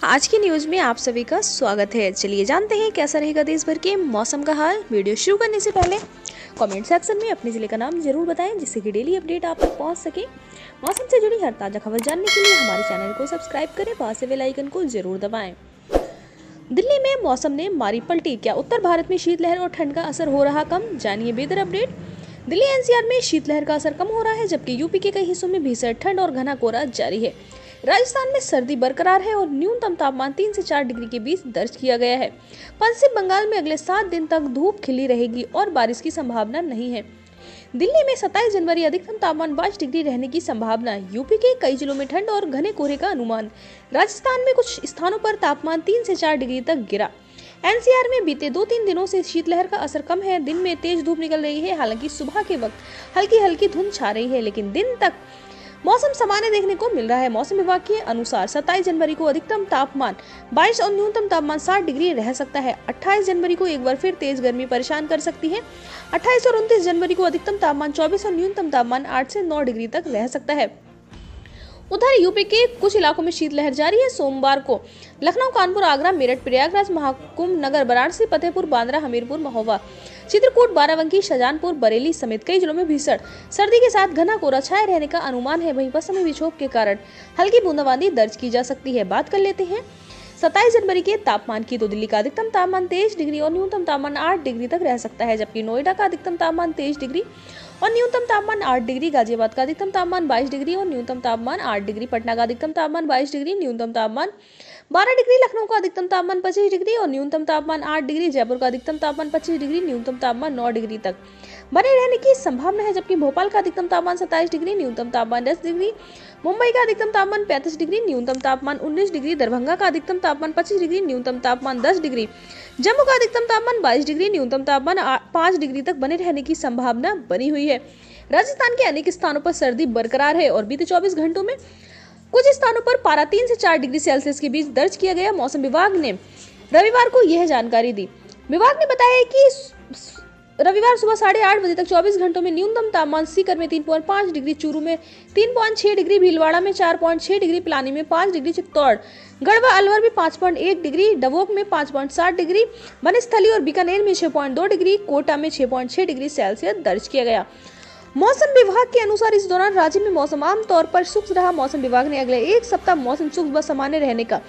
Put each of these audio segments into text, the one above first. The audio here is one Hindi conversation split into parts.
आज की न्यूज में आप सभी का स्वागत है। चलिए जानते हैं कैसा रहेगा देश भर के मौसम का हाल। वीडियो शुरू करने से पहले कमेंट सेक्शन में अपने जिले का नाम जरूर बताएं, जिससे कि डेली अपडेट आप तक पहुंच सके। मौसम से जुड़ी हर ताजा खबर जानने के लिए हमारे चैनल को सब्सक्राइब करें, पास से बेल आइकन को जरूर दबाएं। दिल्ली में मौसम ने मारी पलटी, क्या उत्तर भारत में शीतलहर और ठंड का असर हो रहा कम? जानिए बेहतर अपडेट। दिल्ली एनसीआर में शीतलहर का असर कम हो रहा है, जबकि यूपी के कई हिस्सों में भीषण ठंड और घना कोहरा जारी है। राजस्थान में सर्दी बरकरार है और न्यूनतम तापमान 3 से 4 डिग्री के बीच दर्ज किया गया है। पश्चिम बंगाल में अगले 7 दिन तक धूप खिली रहेगी और बारिश की संभावना नहीं है। दिल्ली में 27 जनवरी अधिकतम तापमान 22 डिग्री रहने की संभावना। यूपी के कई जिलों में ठंड और घने कोहरे का अनुमान। राजस्थान में कुछ स्थानों पर तापमान 3 से 4 डिग्री तक गिरा। एनसीआर में बीते 2-3 दिनों से शीतलहर का असर कम है। दिन में तेज धूप निकल रही है, हालांकि सुबह के वक्त हल्की हल्की धुंध छा रही है, लेकिन दिन तक मौसम सामान्य देखने को मिल रहा है। मौसम विभाग के अनुसार 27 जनवरी को अधिकतम तापमान 22 और न्यूनतम तापमान 7 डिग्री रह सकता है। 28 जनवरी को एक बार फिर तेज गर्मी परेशान कर सकती है। 28 और 29 जनवरी को अधिकतम तापमान 24 और न्यूनतम तापमान 8 से 9 डिग्री तक रह सकता है। उधर यूपी के कुछ इलाकों में शीतलहर जारी है। सोमवार को लखनऊ, कानपुर, आगरा, मेरठ, प्रयागराज, महाकुंभ नगर, वाराणसी, फतेहपुर, बांद्रा, हमीरपुर, महोबा, चित्रकूट, बाराबंकी, शाहजहांपुर, बरेली समेत कई जिलों में भीषण सर्दी के साथ घना कोहरा छाए रहने का अनुमान है। वहीं पश्चिमी विक्षोभ के कारण हल्की बूंदाबांदी दर्ज की जा सकती है। बात कर लेते हैं 27 जनवरी के तापमान की, तो दिल्ली का अधिकतम तापमान 23 डिग्री और न्यूनतम तापमान 8 डिग्री तक रह सकता है, जबकि नोएडा का अधिकतम तापमान 23 डिग्री और न्यूनतम तापमान 8 डिग्री, गाजियाबाद का अधिकतम तापमान 22 डिग्री और न्यूनतम तापमान 8 डिग्री, पटना का अधिकतम तापमान 22 डिग्री, न्यूनतम तापमान 12 डिग्री, लखनऊ का अधिकतम तापमान 25 डिग्री और न्यूनतम तापमान 8 डिग्री, जयपुर का अधिकतम तापमान 25 डिग्री, न्यूनतम तापमान 9 डिग्री तक बने रहने की संभावना है, जबकि भोपाल का अधिकतम तापमान 27 डिग्री, न्यूनतम तापमान 10 डिग्री, मुंबई का अधिकतम तापमान 35 डिग्री, न्यूनतम तापमान 19 डिग्री, दरभंगा का अधिकतम तापमान 25 डिग्री, न्यूनतम तापमान 10 डिग्री, जम्मू का अधिकतम तापमान 22 डिग्री, न्यूनतम तापमान 5 डिग्री तक बने रहने की संभावना बनी हुई है। राजस्थान के अनेक स्थानों पर सर्दी बरकरार है और बीते 24 घंटों में कुछ स्थानों पर पारा 3 से 4 डिग्री सेल्सियस के बीच दर्ज किया गया। मौसम विभाग ने रविवार को यह जानकारी दी। विभाग ने बताया कि रविवार सुबह 8:30 बजे तक 24 घंटों में न्यूनतम तापमान सीकर में 3.5 डिग्री, चूरू में 3.6 डिग्री, भीलवाड़ा में 4.6 डिग्री, पिलानी में 5 डिग्री, चित्तौड़, गढ़वा, अलवर में 5.1 डिग्री, डबोक में 5.7 डिग्री, बनस्थली और बीकानेर में 6.2 डिग्री, कोटा में 6.6 डिग्री सेल्सियस दर्ज किया गया। मौसम विभाग के अनुसार इस दौरान राज्य में मौसम आमतौर पर शुष्क रहा। मौसम विभाग ने अगले एक सप्ताह मौसम शुष्क व सामान्य रहने का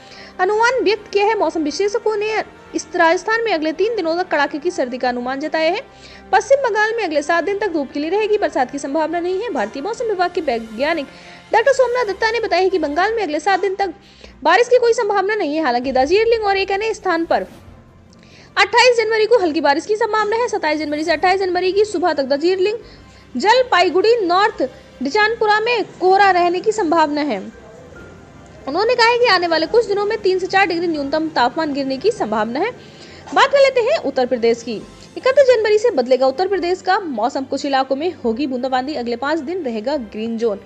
अनुमान व्यक्त किया है। मौसम विशेषज्ञों ने इस राजस्थान में अगले 3 दिनों तक कड़ाके की सर्दी का अनुमान जताया है। पश्चिम बंगाल में अगले 7 दिन तक धूप खिली रहेगी, बरसात की संभावना नहीं है। भारतीय मौसम विभाग के वैज्ञानिक डॉक्टर सोमनाथ दत्ता ने बताया कि बंगाल में अगले 7 दिन तक बारिश की कोई संभावना नहीं है। हालांकि दार्जिलिंग और एक अन्य स्थान पर 28 जनवरी को हल्की बारिश की संभावना है। 27 जनवरी से 28 जनवरी की सुबह तक दार्जिलिंग, जलपाईगुड़ी, नॉर्थ डिचानपुरा में कोहरा रहने की संभावना है। उन्होंने कहा है कि आने वाले कुछ दिनों में 3 से 4 डिग्री न्यूनतम तापमान गिरने की संभावना है। बात कर लेते हैं उत्तर प्रदेश की। 31 जनवरी से बदलेगा उत्तर प्रदेश का मौसम। कुछ इलाकों में होगी बूंदाबांदी, अगले 5 दिन रहेगा ग्रीन जोन।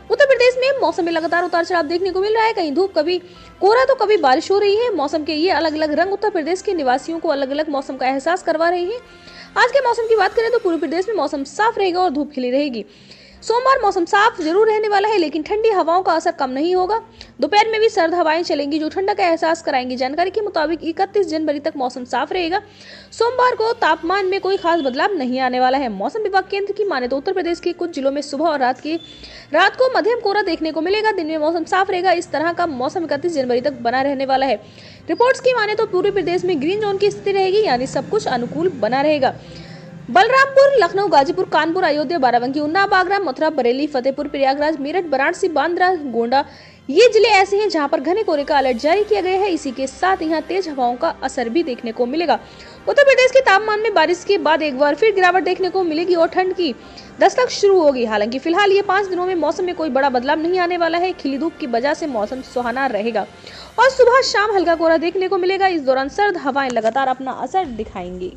उत्तर प्रदेश में मौसम में लगातार उतार चढ़ाव देखने को मिल रहा है। कहीं धूप, कभी कोहरा तो कभी बारिश हो रही है। मौसम के ये अलग अलग रंग उत्तर प्रदेश के निवासियों को अलग अलग मौसम का एहसास करवा रहे हैं। आज के मौसम की बात करें तो पूर्वी प्रदेश में मौसम साफ रहेगा और धूप खिली रहेगी। सोमवार मौसम साफ जरूर रहने वाला है, लेकिन ठंडी हवाओं का असर कम नहीं होगा। दोपहर में भी सर्द हवाएं चलेंगी जो ठंडा का एहसास कराएंगी। जानकारी के मुताबिक 31 जनवरी तक मौसम साफ रहेगा। सोमवार को तापमान में कोई खास बदलाव नहीं आने वाला है। मौसम विभाग केंद्र की माने तो उत्तर प्रदेश के कुछ जिलों में सुबह और रात को मध्यम कोहरा देखने को मिलेगा। दिन में मौसम साफ रहेगा। इस तरह का मौसम 31 जनवरी तक बना रहने वाला है। रिपोर्ट्स की माने तो पूर्वी प्रदेश में ग्रीन जोन की स्थिति रहेगी, यानी सब कुछ अनुकूल बना रहेगा। बलरामपुर, लखनऊ, गाजीपुर, कानपुर, अयोध्या, बाराबंकी, उन्नाव, आगरा, मथुरा, बरेली, फतेहपुर, प्रयागराज, मेरठ, वाराणसी, बांद्रा, गोंडा, ये जिले ऐसे हैं जहां पर घने कोहरे का अलर्ट जारी किया गया है। इसी के साथ यहां तेज हवाओं का असर भी देखने को मिलेगा। उत्तर प्रदेश के तापमान में बारिश के बाद एक बार फिर गिरावट देखने को मिलेगी और ठंड की दस्तक शुरू होगी। हालांकि फिलहाल ये 5 दिनों में मौसम में कोई बड़ा बदलाव नहीं आने वाला है। खिली धूप की वजह से मौसम सुहाना रहेगा और सुबह शाम हल्का कोहरा देखने को मिलेगा। इस दौरान सर्द हवाएं लगातार अपना असर दिखाएंगी।